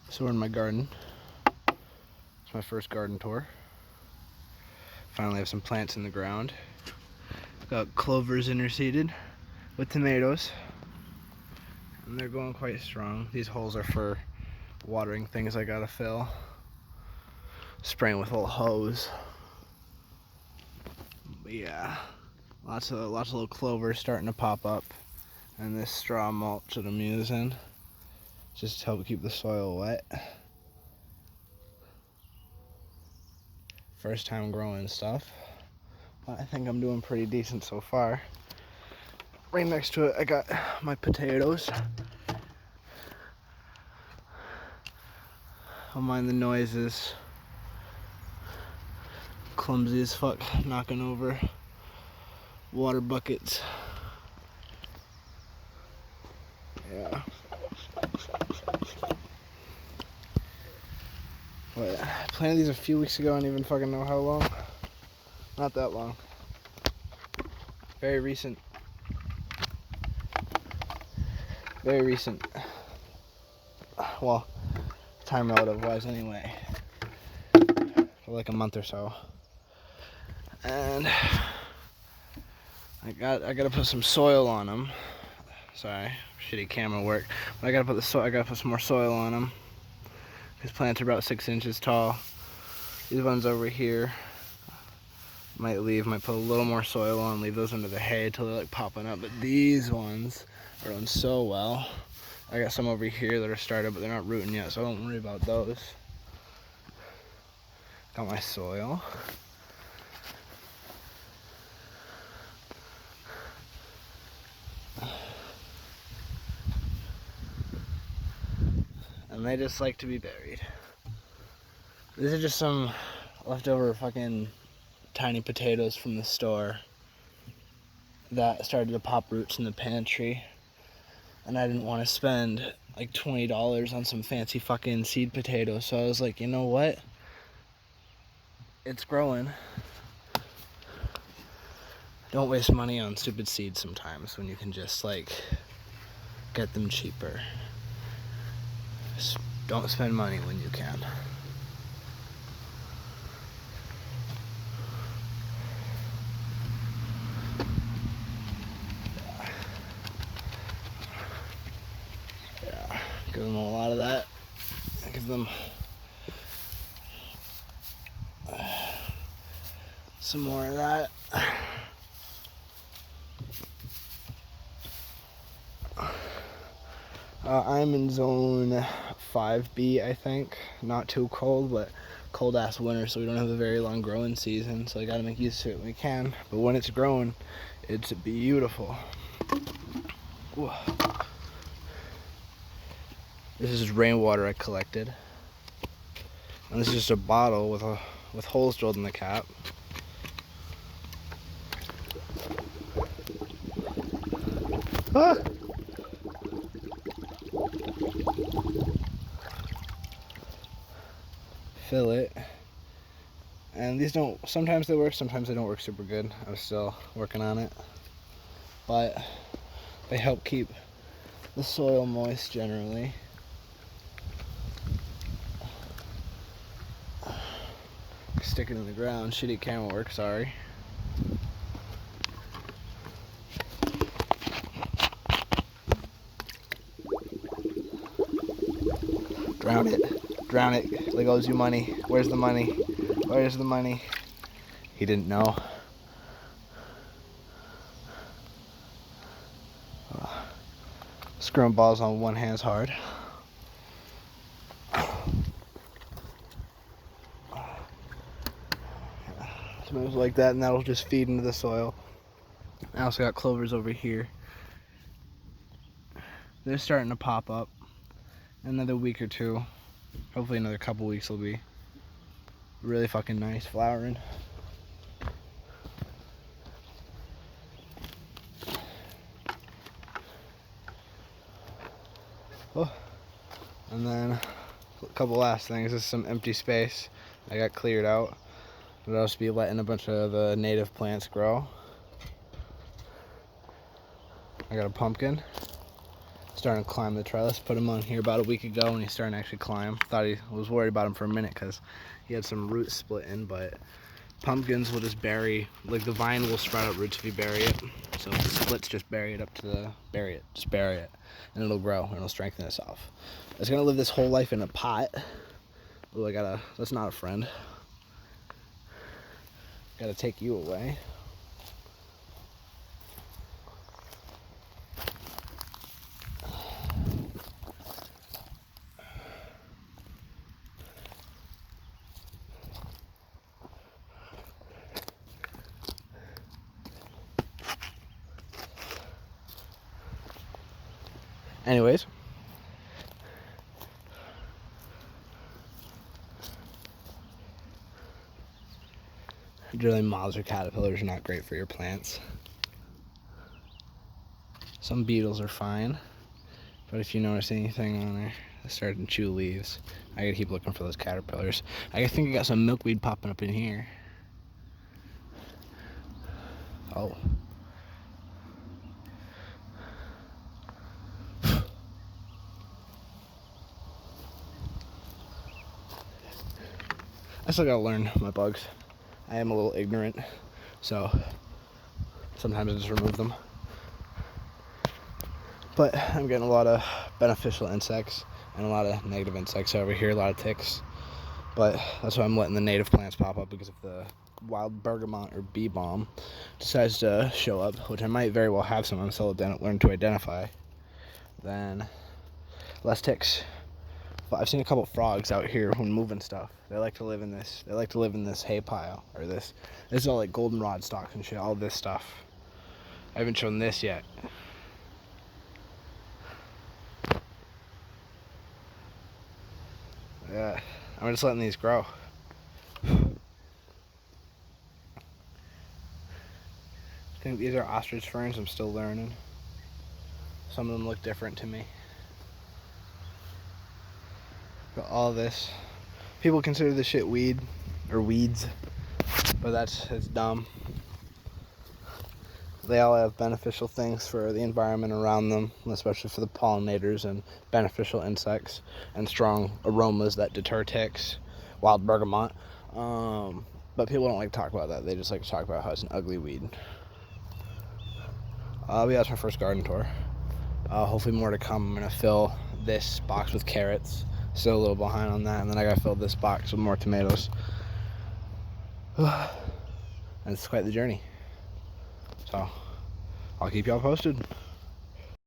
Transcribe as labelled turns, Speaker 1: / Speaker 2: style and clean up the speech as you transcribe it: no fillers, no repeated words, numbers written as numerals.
Speaker 1: So we're in my garden. It's my first garden tour. Finally have some plants in the ground. Got clovers interseeded with tomatoes. And they're going quite strong. These holes are for watering things I gotta fill. Spraying with a little hose. But yeah, lots of little clovers starting to pop up. And this straw mulch that I'm using just to help keep the soil wet. First time growing stuff, but I think I'm doing pretty decent so far. Right next to it, I got my potatoes. Don't mind the noises. Clumsy as fuck, knocking over water buckets. Yeah. But I planted these a few weeks ago. I don't even fucking know how long. Not that long. Very recent. Very recent. Well, time relative wise anyway. For like a month or so. And I gotta put some soil on them. Sorry, shitty camera work. But I gotta put some more soil on them. These plants are about 6 inches tall. These ones over here might put a little more soil on, leave those under the hay till they're like popping up. But these ones are doing so well. I got some over here that are started, but they're not rooting yet, so I don't worry about those. Got my soil. And they just like to be buried. These are just some leftover fucking tiny potatoes from the store that started to pop roots in the pantry. And I didn't want to spend like $20 on some fancy fucking seed potatoes. So I was like, you know what? It's growing. Don't waste money on stupid seeds sometimes when you can just like get them cheaper. Just don't spend money when you can. Yeah, give them a lot of that. Give them some more of that. I'm in zone 5B, I think. Not too cold, but cold ass winter, so we don't have a very long growing season. So I gotta make use of it when we can. But when it's growing, it's beautiful. Ooh. This is rainwater I collected, and this is just a bottle with holes drilled in the cap. Ah! Fill it, and these don't. Sometimes they work, sometimes they don't work super good. I'm still working on it, but they help keep the soil moist generally. Stick it in the ground. Shitty camera work, sorry. Drown it. Drown it. Like owes you money. Where's the money? Where's the money? He didn't know. Screwing balls on one hand's hard. Tomatoes like that, and that'll just feed into the soil. I also got clovers over here. They're starting to pop up. Another week or two, hopefully another couple weeks, will be really fucking nice flowering. Oh. And then a couple last things. This is some empty space I got cleared out. But I'll just be letting a bunch of the native plants grow. I got a pumpkin. starting to climb the trellis. Put him on here about a week ago, and he's starting to actually climb. I was worried about him for a minute because he had some roots split in, but pumpkins will just bury, like the vine will sprout out roots if you bury it. So if it splits, just bury it, and it'll grow and it'll strengthen itself. It's gonna live this whole life in a pot. Oh, that's not a friend. Gotta take you away. Anyways, drilling moths or caterpillars are not great for your plants. Some beetles are fine, but if you notice anything on there that's starting to chew leaves, I gotta keep looking for those caterpillars. I think I got some milkweed popping up in here. Oh. I still gotta learn my bugs. I am a little ignorant, so sometimes I just remove them. But I'm getting a lot of beneficial insects and a lot of negative insects over here, a lot of ticks. But that's why I'm letting the native plants pop up, because if the wild bergamot or bee balm decides to show up, which I might very well have some until I learn to identify, then less ticks. But I've seen a couple frogs out here when moving stuff. They like to live in this. They like to live in this hay pile, or this. This is all like goldenrod stalks and shit. All this stuff. I haven't shown this yet. Yeah, I'm just letting these grow. I think these are ostrich ferns. I'm still learning. Some of them look different to me. Got all this. People consider this shit weed or weeds, but it's dumb. They all have beneficial things for the environment around them, especially for the pollinators and beneficial insects and strong aromas that deter ticks. Wild bergamot. But people don't like to talk about that. They just like to talk about how it's an ugly weed. That's my first garden tour. Hopefully more to come. I'm gonna fill this box with carrots. Still a little behind on that, and then I gotta fill this box with more tomatoes. And it's quite the journey. So I'll keep y'all posted.